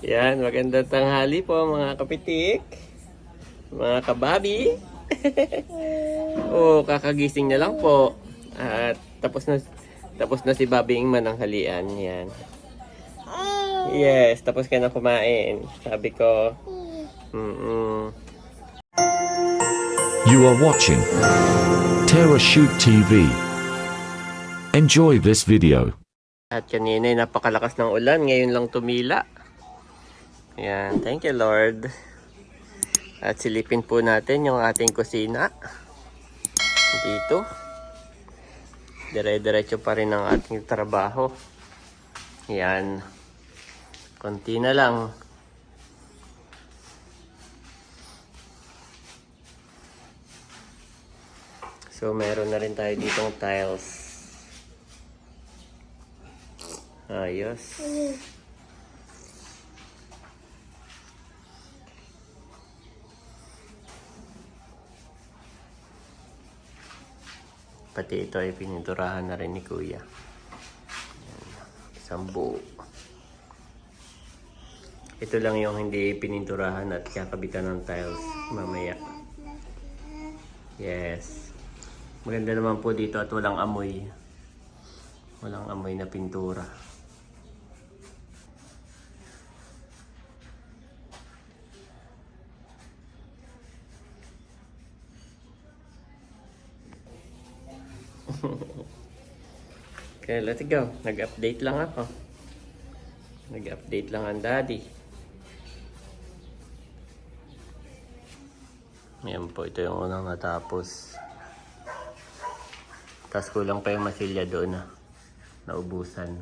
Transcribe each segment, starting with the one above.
Yan, magandang tanghali po mga kapitik, mga kababi. Oh, kakagising na lang po. At tapos na si Bobby Ingman ang halian. Yan. Yes, tapos ka na kumain. Sabi ko. You are watching Terra Shoot TV. Enjoy this video. At kanina ay napakalakas ng ulan. Ngayon lang tumila. Yan, thank you Lord. At silipin po natin yung ating kusina. Dito. Dire-diretso pa rin ang ating trabaho. Yan. Konti na lang. So, meron na rin tayo ditong tiles. Ayos. Pati ito ay pininturahan na rin ni Kuya. Ayan. Isang buo. Ito lang yung hindi pininturahan at kakabitan ng tiles mamaya. Yes. Maganda naman po dito at walang amoy. Walang amoy na pintura. Okay, let's go. Nag-update lang ako. Nag-update lang ang daddy. Ayan po, ito yung unang natapos. Tapos kulang pa yung masilya doon na naubusan.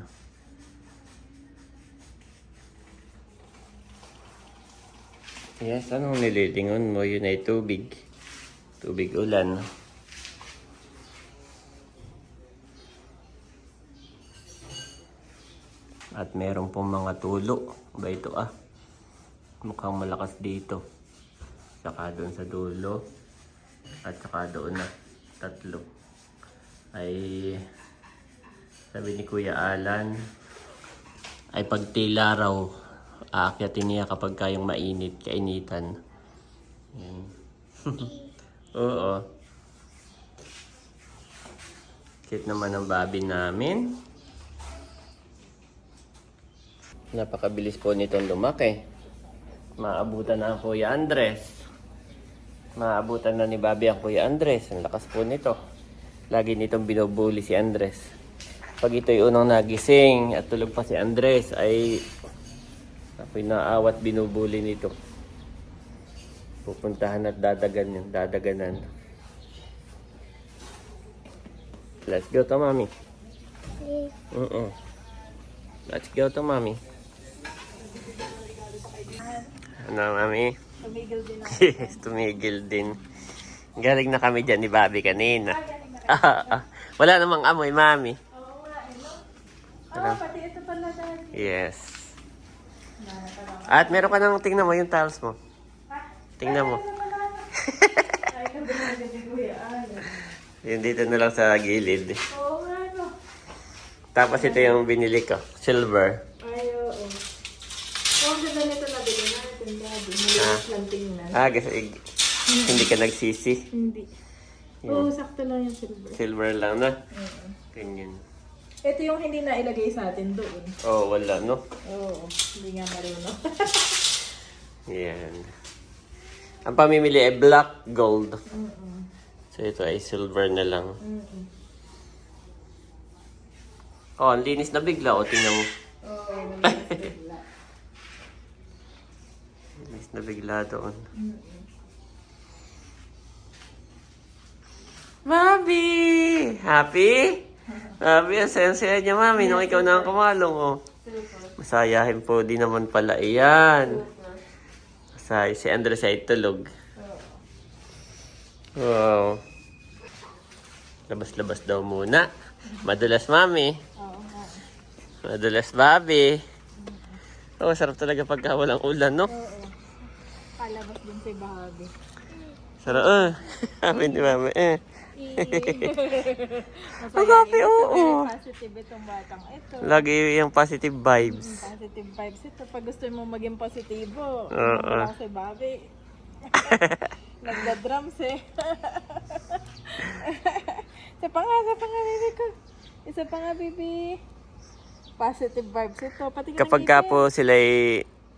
Yes, anong nililingon mo? Yun ay tubig. Tubig ulan. At meron pong mga tulo. Ba ito mukhang malakas dito. Saka doon sa dulo. At saka doon na. Tatlo. Ay sabi ni Kuya Alan ay pagtila raw aakyatin niya kapag kayong mainit, kainitan. Yan. Oo. Cute naman ang Bobby namin. Napakabilis po nitong lumaki. Maabutan na ang Kuya Andres. Maabutan na ni Bobby ang Kuya Andres. Ang lakas po nito. Lagi nitong binubuli si Andres. Pag ito'y unang nagising at tulog pa si Andres ay ako'y naawat binubuli nito. Pupuntahan at dadaganan. Let's go to mommy. Let's go to mommy. Ano, mami? Tumigil din ako. Yes, tumigil din. Galing na kami dyan ni Bobby kanina. Wala namang amoy, mami. Oo nga, pati ito pala dahil. Yes. At meron ka nang tingnan mo yung tiles mo. Tingnan mo. Ay, kabinagad ni Kuya Alan. Yung dito na lang sa gilid. Oo nga, no. Tapos ito yung binili ko. Silver. Ay, oo. Kung ganda nito nabili natin, Daddy. Malinis lang tingnan. Kasi hindi ka nagsisi. Hindi. Oo, sakto lang yung silver. Silver lang na. Ganyan. Ito yung hindi na ilagay sa atin doon. Oh, wala, no? Oo, hindi nga marunong. Yan. Ang pamimili ay black gold. So ito ay silver na lang. Oh, ang linis na bigla. O, tingnan mo. Oo, Linis na bigla doon. Bobby! Happy? Bobby, ang saya niya, mami. Nung ikaw na ang kumalong, oh. Masayahin po din naman pala. Iyan. Masaya. Si Andres ay tulog. Wow. Labas-labas daw muna. Madulas, mami. Madulas, Bobby. Oh, sarap talaga pagka walang ulan, no? Oo. Palabas din si Bobby. Sarap, Sabi ni mami, happy. Ang happy, oo. Very positive itong batang ito. Lagi yung positive vibes. Positive vibes ito. Pag gusto mo maging positibo, Oo. lang si Bobby. Nagda-drums eh. Isa pa nga, baby ko. Isa pa nga, baby. Positive vibes ito. Pati Kapag ka po sila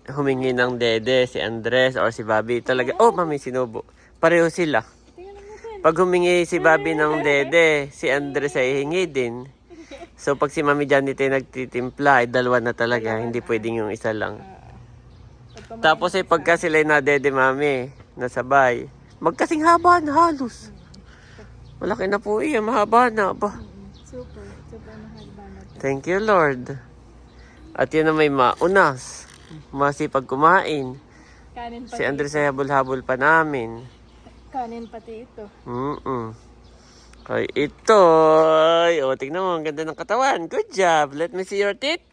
humingi ng dede, si Andres or si Bobby, talaga, oh, mami, sinubo. Pareho sila. Tingnan natin. Pag humingi si Bobby ng dede, si Andres ay hingi din. So, pag si Mami Janet ay nagtitimpla, ay dalawa na talaga. Hindi pwedeng yung isa lang. Tapos ay pagka sila na dede, Mami, nasabay, magkasing haba na halos. Malaki na po iya, mahaba na ba? Super mahaba na ito. Thank you, Lord. At yun na may maunas. Masipag kumain. Kanin pati, Si Andres ay habol-habol pa namin. kanin pati ito. Ay, ito. Ay, oh, tingnan mo. Ang ganda ng katawan. Good job. Let me see your teeth.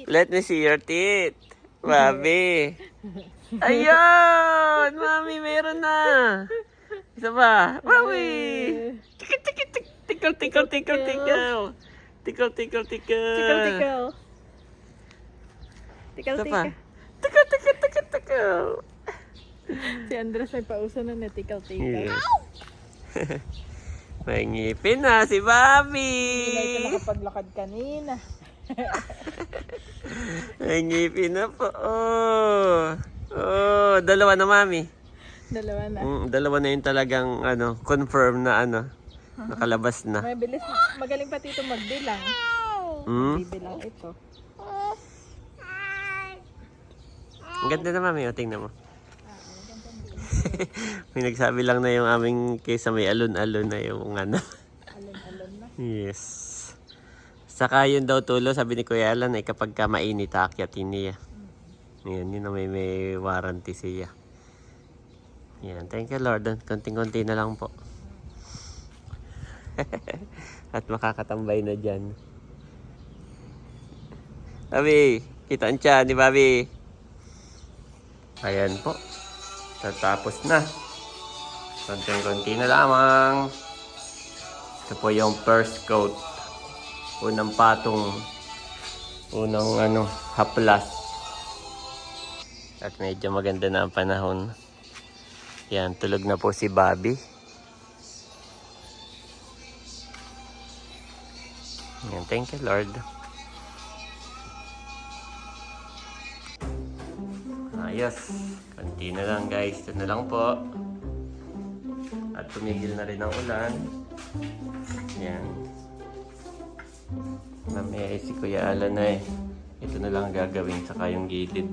Let me see your teeth. Bobby. Ayun! Mami, meron na. Isa pa. Mami. Tikil, tikil, tikil. Tikil, tikil, tikil, tikil. Tikil, tikil, tikil. Tikal-tikal. Isa pa. Tikal-tikal. Tikil, tikil, tikil, tikil. Si Andres may pauso na na tikal-tikal. Yes. May ngipin na si Bobby. Hindi na ito nakapaglakad kanina. May ngipin na po. Oh. Oh, dalawa na, Mami. Dalawa na. Dalawa na yung talagang confirm na nakalabas na. May bilis. Magaling pati ito magbilang. Bibilang ito. Ang ganda na, Mami. O, tingnan mo. May nagsabi lang na yung aming kaysa may alon-alon na yung Alon-alon na. Yes. Saka yun daw tulo, sabi ni Kuya Alan, ay kapag ka mainit, aakyatin niya. Yan, yun na may warranty siya. Yan, thank you Lord. Konting-konti na lang po. At makakatambay na dyan. Bobby, kita ang tiyan ni Bobby. Ayan po. Tatapos na. Konting-konti na lamang. Ito po yung first coat. Unang patong. Unang haplas. At medyo maganda na ang panahon. Yan, tulog na po si Bobby. Yan, thank you Lord. Ayos. Konti na lang guys. Ito na lang po. At tumigil na rin ang ulan. Yan. Mamaya si Kuya Alan na ito na lang gagawin saka yung gilid.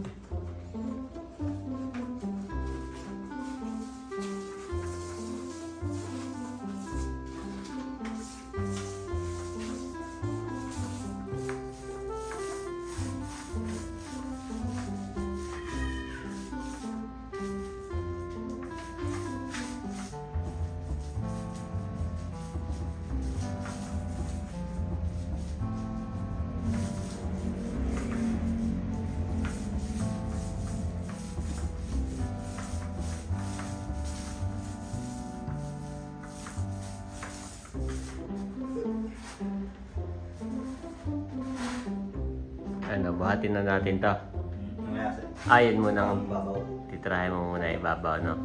Buhatin na natin to. Ayon mo nang titirahin mo muna ibabaw, no?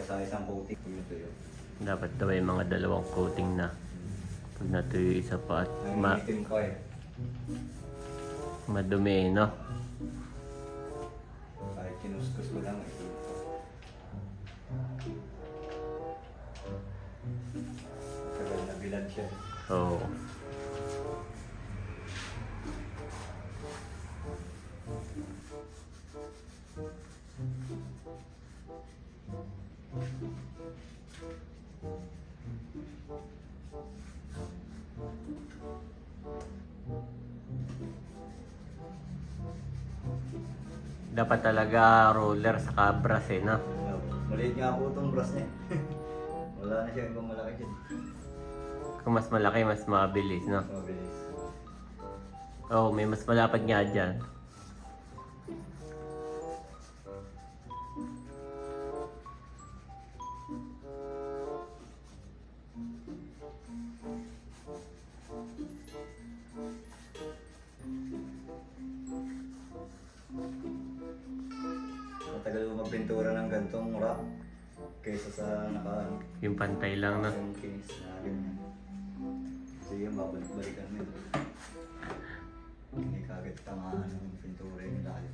Sa isang coating natuyo. Dapat daw ay mga dalawang coating na. Pag natuyo isa pa at Nangingitim ko madumi, no? Kahit kinuskus ko lang tagal na bilad siya. Oo. Dapat talaga roller sa brush eh, no? Maliit nga po itong brush niya. Wala na siya ibang malaki dyan. Kung mas malaki, mas mabilis, no? Mabilis. Oh, may mas malapad nga dyan. Matagal ko magpintura ng gantong rock kaysa sa Yung pantay lang, no? yung case na ganyan. Kasi yung babalik-balikan mo yun. Hindi kagad tamaan ng pintura yung layo.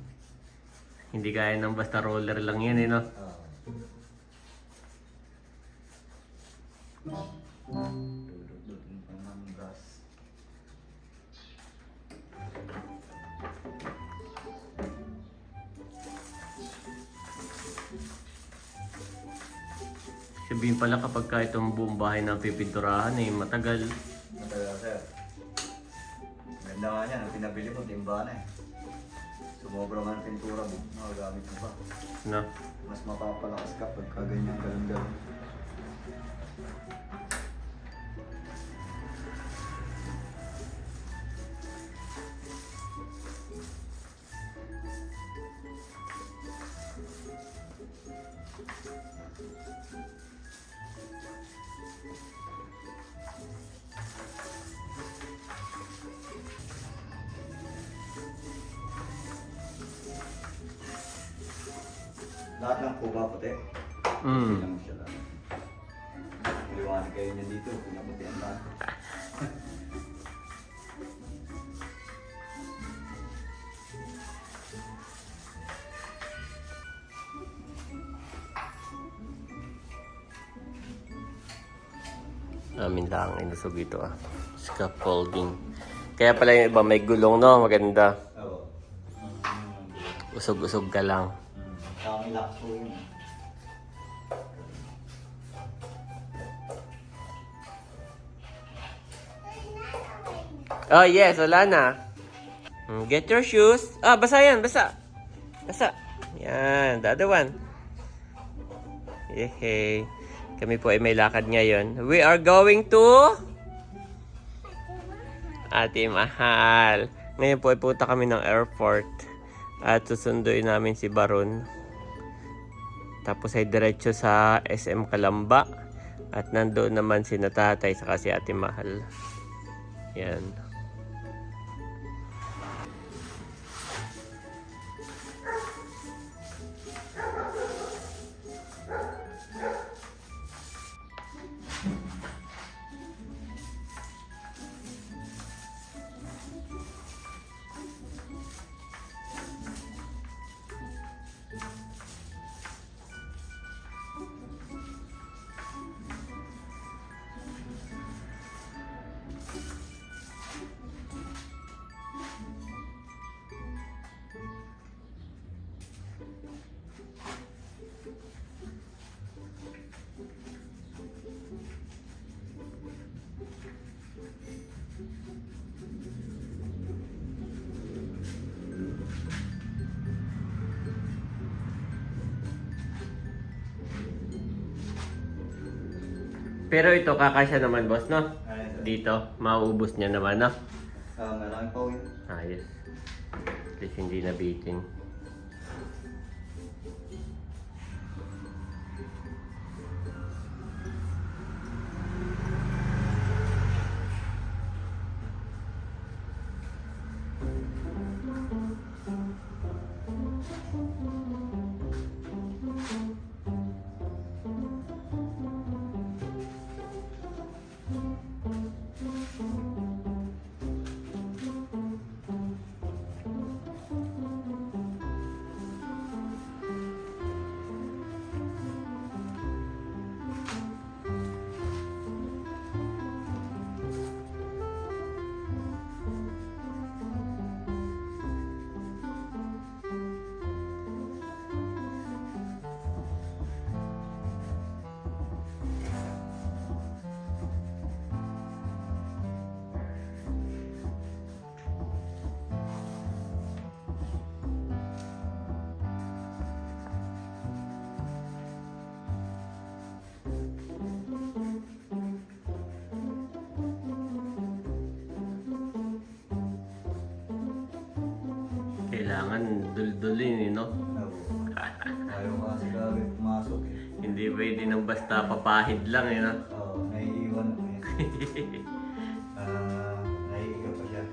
Hindi kaya ng basta roller lang yan, eh, no? Dudot-dudot pa ng brush. Sabihin pala kapag ka itong buong bahay na pipinturahan, eh, matagal. Matagal sir. Ganda nga yan, ang pinabili mo, timba na eh. Sumobra man ang pintura mo, nakagamit mo pa. No? Mas mapapalakas ka pagka ganyan galong-galong. Lahat ng kuba puti. Hindi lang siya lang. Liwanag kayo niya dito, pinaputi ang lahat. Amin lang inusog ito, ah. Scaffolding. Kaya pala yung iba may gulong, no? Maganda. Oo. Usog-usog ka lang. Kami lakso yun. Oh, yes. Wala na. Get your shoes. Ah, basa yan. Basa. Basa. Yan. The other one. Yehey. Kami po ay may lakad ngayon. We are going to Ate Mahal. Ngayon po ay punta kami ng airport. At susunduin namin si Baron. Tapos ay diretso sa SM Calamba. At nandoon naman si Natatay saka si Ate Mahal. Yan. Pero ito kakasya naman, boss, no? Dito, mauubos niya naman, no? Malaki pa yun. Ayos. At least hindi nabitin. Kailangan duldulin, no? Ayaw kasi kagad pumasok eh. Hindi pwede nang basta papahid lang, no? Oo, naiiwan ko yan. Naiigaw pa siya.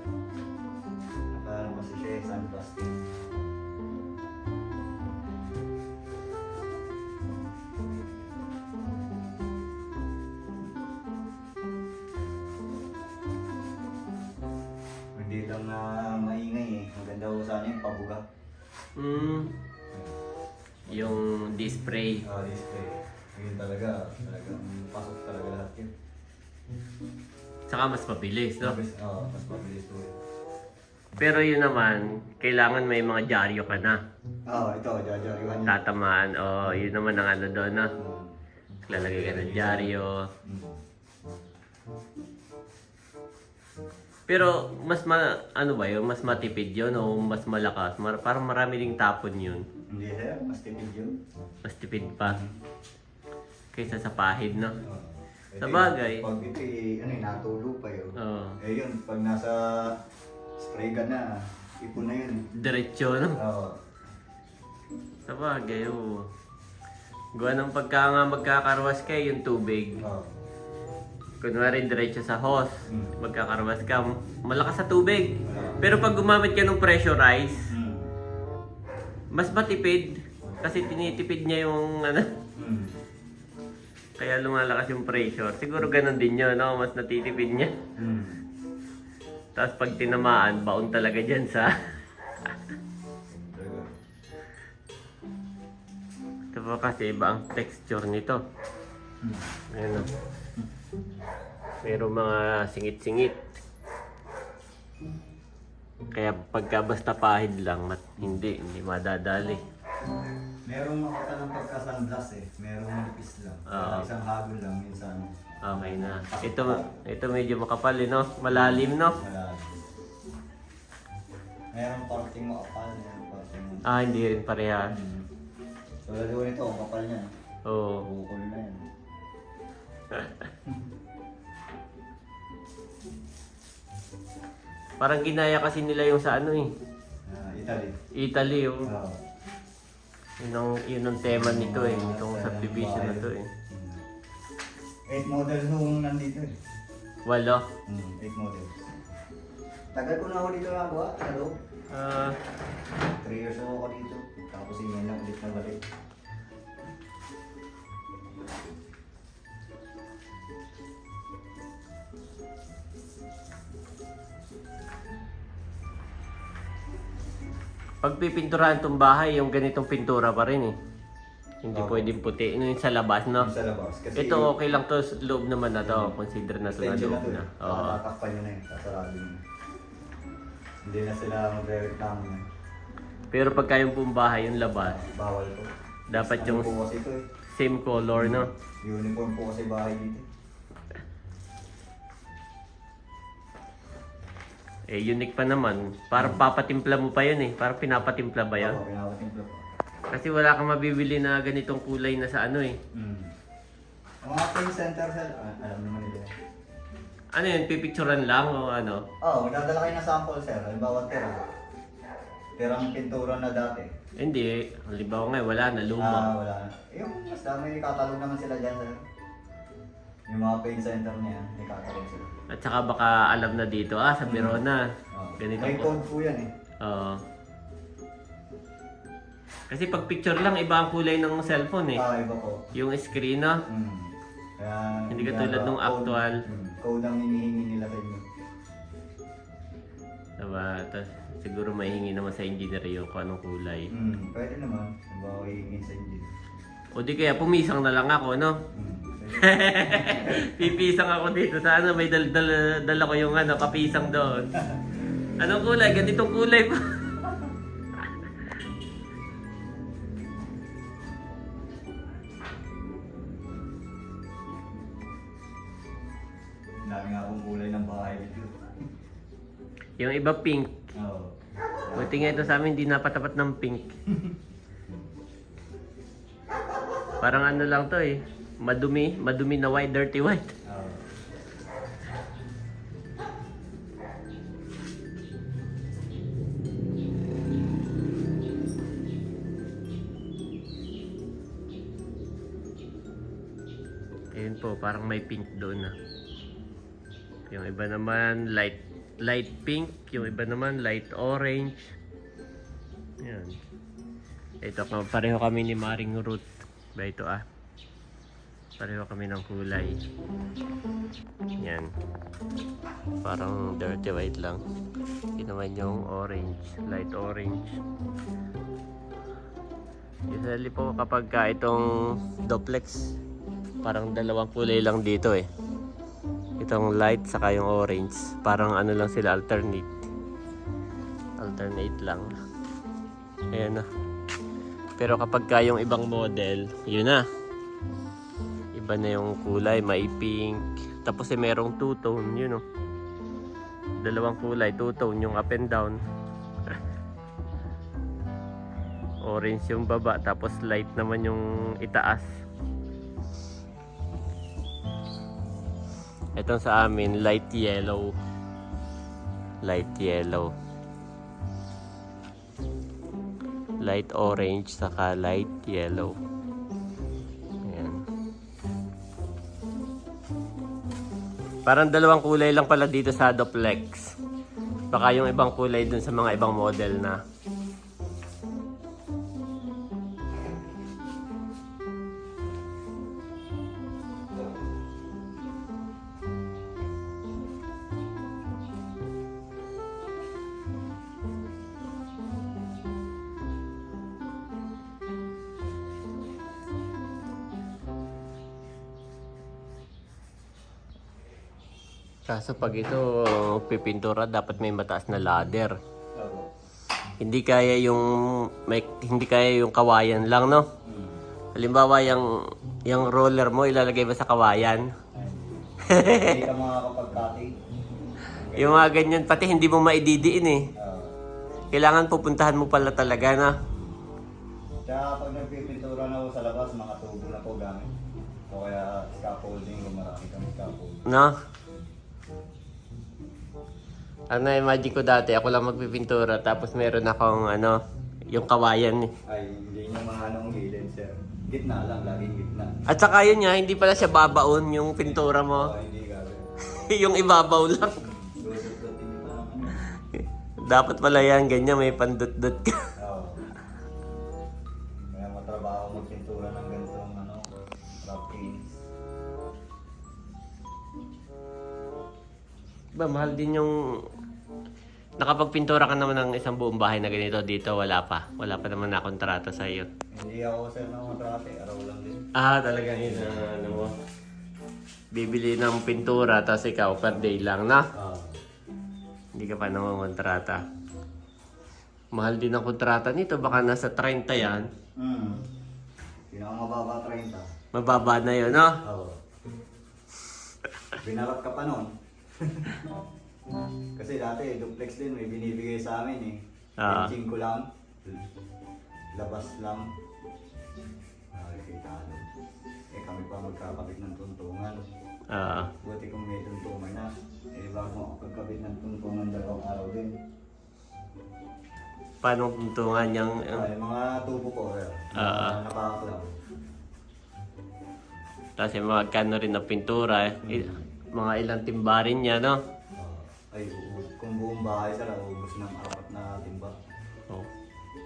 Nakaano kasi siya eh, sunblasting. Hindi lang na maingay eh. Maganda ko sana yung pabuga. Yung display. Display. Yun talaga, talagang pasok talaga lahat yun. Saka mas mabilis, no? Mas mabilis to eh. Pero yun naman, kailangan may mga dyaryo ka na. Ito, jajariwan yun. Tatamaan, o yun naman ang ano doon, no? Lalagay ka ng dyaryo. Pero mas ano ba yun? Mas matipid yun o mas malakas? Parang marami ding tapon yun. Hindi sir, mas tipid yun. Mas tipid pa. Kaysa sa pahid, no? Ito Sa bagay. Pag ito natulo pa yun. Oo. Yun, pag nasa spray gun na, ipon na yun. Diretso, no? Sa bagay, oo. Gawa ng pagka nga magkakarwas kayo yung tubig. Kunwari diretso sa hose, magkakarwas ka, malakas sa tubig. Pero pag gumamit ka ng pressurize, mas matipid. Kasi tinitipid niya yung ano. Kaya lumalakas yung pressure. Siguro ganun din yun, no? Mas natitipid niya. Tapos pag tinamaan, baon talaga dyan sa... Ito po kasi iba ang texture nito. Ayan o. Merong mga singit-singit. Kaya pagka basta pahid lang, hindi madadali. Merong makita ng pagka-sunblast eh. Merong manipis lang. Isang hagol lang minsan. Okay na. Ito medyo makapal, no? Malalim, no? Merong parting makapal. Merong parting... Hindi rin parehas. So, lalo nito, ang kapal niya. Oo. Bukol na yan. Parang ginaya kasi nila yung sa ano eh. Italy. Italy, oh. Yun ang tema nito eh. Itong subdivision na to eh. 8 models nung nandito eh. 8. 8 models. Tagal ko na ako dito nagawa. Hello? 3 years ako dito. Tapos yun lang ulit na balik. Pag pipinturahan itong bahay, yung ganitong pintura pa rin eh. Hindi pwedeng puti. Yung sa labas, no? Yung sa labas. Kasi Ito okay lang to, loob naman na to. Consider na to na extension loob na na. to. Oo. Tatakpan nyo na yun. Sasarado nyo. Hindi na sila magre-reklamo na. Pero pagka yung pong bahay, yung labas, Bawal po. dapat yung po kasi ito eh. same color, no? Uniform po kasi bahay dito. Unique pa naman. Parang papatimpla mo pa yun eh. Parang pinapatimpla ba yun? Oo, pinapatimpla po. Kasi wala kang mabibili na ganitong kulay na sa ano eh. Ang mga paint center, sir, alam naman nila. Ano yun? Pipicturan lang o ano? Magdadala kayo ng sample, sir. Halimbawa, tirang pintura na dati. Hindi. Halimbawa nga, wala na. Luma. Wala na. Yung mas dami, katalog naman sila dyan, sir. Yung mga paint center niya, may katalog sila. At saka baka alam na dito, sa Verona. Ganito May po. code po yan eh. Oo. Kasi pag picture lang, iba ang kulay ng cellphone eh. Iba po. Yung screen, no? Kaya, Hindi katulad nung actual. Code ang hinihingi nila sa inyo. Diba? Tapos siguro mahingi naman sa engineer yung kung anong kulay. Pwede naman. Halimbawa, hihingin sa inyo. O di kaya pumisang na lang ako, no? Pipisang ako dito sa ano, may dala ko yung ano, kapisang doon. Anong kulay? Ganitong kulay pa. Dami nga pong kulay ng bahay dito. Yung iba pink. Oo. Buti nga ito sa amin, hindi napatapat ng pink. Parang ano lang to eh. Madumi na white, dirty white. Ayun po, parang may pink doon na. Yung iba naman light pink, yung iba naman light orange. Yan. Ito, pareho kami ni Maring Ruth. Ba ito pareho kami ng kulay. Yan. Parang dirty white lang. Ito naman yung orange, light orange. Usually po kapag itong duplex, parang dalawang kulay lang dito eh. Itong light saka yung orange, parang ano lang sila, alternate lang. Ayan na. Pero kapag yung ibang model, yun na, iba na yung kulay, may pink, tapos merong two-tone, yun o, dalawang kulay, two-tone yung up and down. Orange yung baba, tapos light naman yung itaas. Itong sa amin, light yellow. Light yellow. Light orange, saka light yellow. Ayan. Parang dalawang kulay lang pala dito sa duplex. Baka yung ibang kulay dun sa mga ibang model na. Kaso pag ito pipintura, dapat may mataas na ladder. Hindi kaya yung kawayan lang, no? Halimbawa yung roller mo ilalagay mo sa kawayan. Hindi ka makakapag-cutting. Yung mga ganyan, pati hindi mo maididiin eh. Kailangan pupuntahan mo pala talaga na. Kaya pag nagpipintura na ako sa labas, mga tubo na po gamit. O kaya scaffolding, kung marami kami scaffolding. No? Ano, imagine ko dati, ako lang magpipintura, tapos meron akong yung kawayan eh. Ay, hindi niya mga anong gilid, sir. Gitna lang, laging gitna. At saka yun nga, hindi pala siya babaon yung pintura mo. O, hindi gagawin. Yung ibabaw lang. Dudot-dutin pa naman. Dapat pala yan, ganyan, may pandut-dut ka. Oo. Kaya matrabaho magpintura ng ganitong rough paints. Ba, mahal din yung... Nakapagpintura ka naman ng isang buong bahay na ganito, dito wala pa. Wala pa naman na kontrata sa iyo. Hindi ako, sir, ng matrate. Araw lang din. Talagang yun, mo. Bibili ng pintura, tapos ikaw per day lang, na? Hindi ka pa naman kontrata. Mahal din ang kontrata nito, baka nasa 30 yan. Pinakamababa 30. Mababa na yun, no? Oo. Binarat ka pa nun. Kasi dati, duplex din, may binibigay sa amin eh. Benching ko lang. Labas lang. Nakikita doon. Kami pa magkakabit ng tuntungan. Buti kung may tuntungan na. Bago ako pagkabit ng tuntungan, 2 araw din. Paano tuntungan yung... Mga tubo ko, nakaklaw. Tapos yung magkano rin ang pintura, mga ilang timba rin niya, no? Ay, kung buong bahay sila, ubus ng 4 na timba.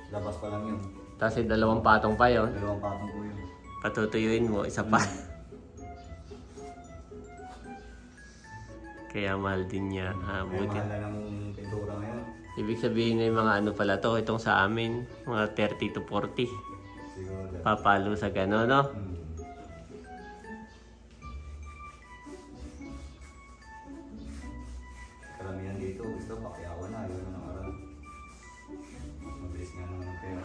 Labas pa lang yun. Tapos 2 patong pa yun. 2 patong po yun. Patutuyuin mo, isa pa. Kaya mahal din niya. Kaya Buti. mahal na ng pintura ngayon. Ibig sabihin na yung mga pala to, itong sa amin, mga 30 to 40. Siguro. Papalo sa gano'n, no? Karamihan dito, gusto pakiyawan na, ayaw na ng aral. Mabilis nga naman ang pera.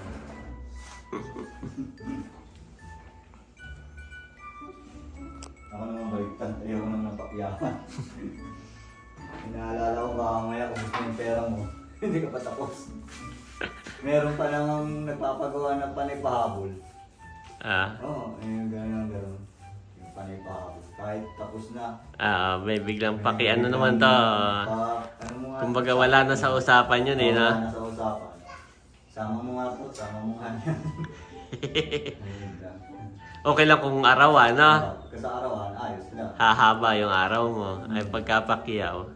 Ako naman baliktad, ayaw ko naman ng pakiyawan. Inaalala ko baka maya kung gusto yung pera mo, hindi ka pa tapos. Meron pa namang nagpapagawa ng panay pahabol. Oo, gano'n. Yung panay pahabol. Kahit tapos na. May biglang ano naman to. Kumbaga wala na sa usapan yun eh, na? Wala na sa usapan. Sama mo nga po, sama mo nga yan. Ayun lang. Okay lang kung arawan, no? Kasi sa arawan, ayos na. Hahaba yung araw mo. Ay pagkapakyaw.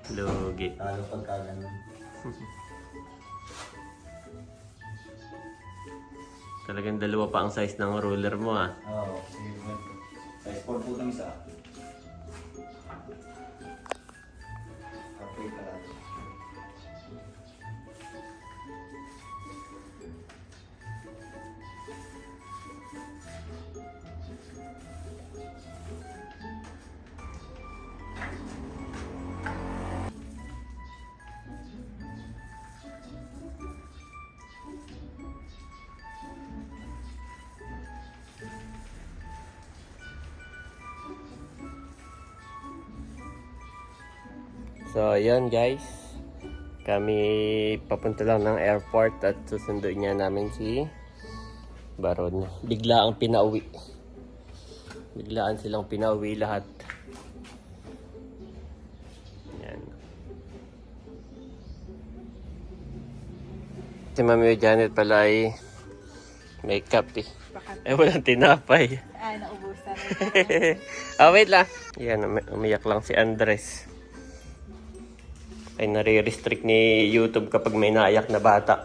Talo. Lugi. Talo pagka ganun. Talagang dalawa pa ang size ng ruler mo, ah. Oo, sige ganito. Size 4 po ng isa. Okay ka lang. So, ayun guys. Kami papunta lang ng airport at susunduin niya namin si Baron. Biglaang pinauwi. Biglaan silang pinauwi lahat. Yan. Si Mami Janet pala ay may kape. Eh, walang tinapay. Ay, naubusan. Wait lang. Yan, umiyak lang si Andres. Ay nare-restrict ni YouTube kapag may naiyak na bata.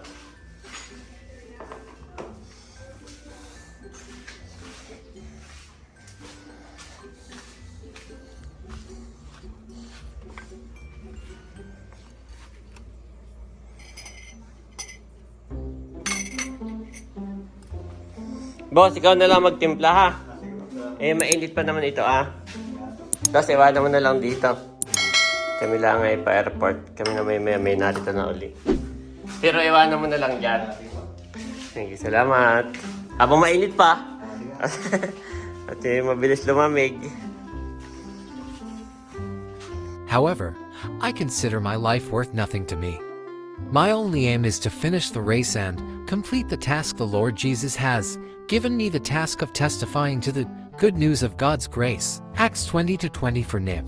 Boss, ikaw na lang magtimpla, ha? Eh, mainit pa naman ito, ah. Tapos iwanan mo na lang dito. Kami lang ay pa-airport. Kami na may narito na uli. Pero iwanan mo na lang dyan. Thank you, salamat. Habang mainit pa. At mabilis lumamig. However, I consider my life worth nothing to me. My only aim is to finish the race and complete the task the Lord Jesus has given me, the task of testifying to the good news of God's grace. Acts 20-20 for Niv.